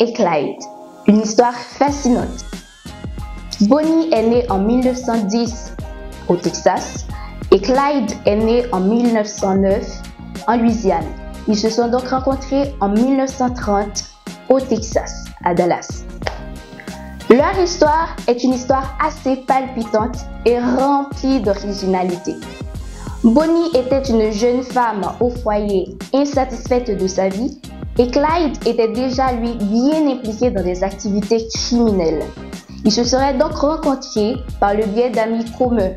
et Clyde, une histoire fascinante. Bonnie est née en 1910 au Texas et Clyde est né en 1909 en Louisiane. Ils se sont donc rencontrés en 1930 au Texas, à Dallas. Leur histoire est une histoire assez palpitante et remplie d'originalité. Bonnie était une jeune femme au foyer insatisfaite de sa vie et Clyde était déjà lui bien impliqué dans des activités criminelles. Ils se seraient donc rencontrés par le biais d'amis communs.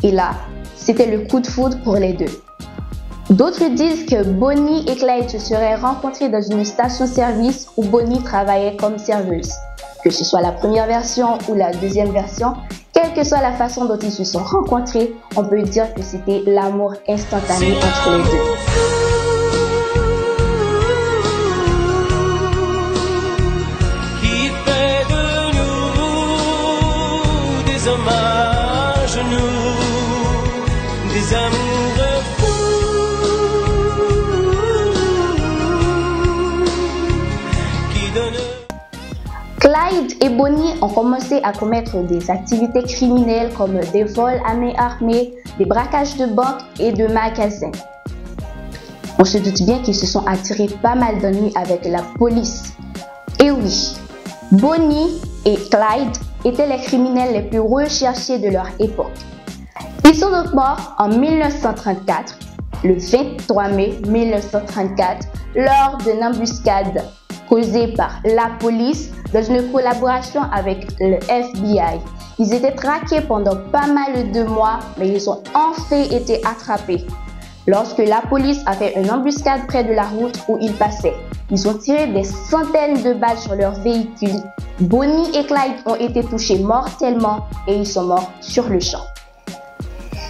Et là, c'était le coup de foudre pour les deux. D'autres disent que Bonnie et Clyde se seraient rencontrés dans une station-service où Bonnie travaillait comme serveuse. Que ce soit la première version ou la deuxième version, quelle que soit la façon dont ils se sont rencontrés, on peut dire que c'était l'amour instantané entre les deux. Qui fait de nous des hommes à genoux, des amoureux fous. Clyde et Bonnie ont commencé à commettre des activités criminelles comme des vols à main armée, des braquages de banques et de magasins. On se doute bien qu'ils se sont attirés pas mal d'ennuis avec la police. Et oui, Bonnie et Clyde étaient les criminels les plus recherchés de leur époque. Ils sont donc morts en 1934, le 23 mai 1934, lors d'une embuscade causée par la police dans une collaboration avec le FBI. Ils étaient traqués pendant pas mal de mois, mais ils ont enfin été attrapés. Lorsque la police a fait une embuscade près de la route où ils passaient, ils ont tiré des centaines de balles sur leur véhicule. Bonnie et Clyde ont été touchés mortellement et ils sont morts sur le champ.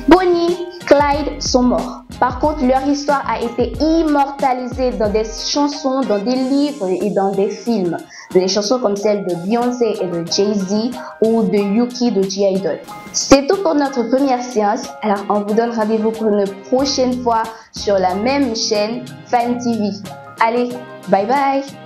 Bonnie, Clyde sont morts. Par contre, leur histoire a été immortalisée dans des chansons, dans des livres et dans des films. Des chansons comme celles de Beyoncé et de Jay-Z ou de Yuki de G-Idol. C'est tout pour notre première séance. Alors, on vous donne rendez-vous pour une prochaine fois sur la même chaîne Fan TV. Allez, bye bye!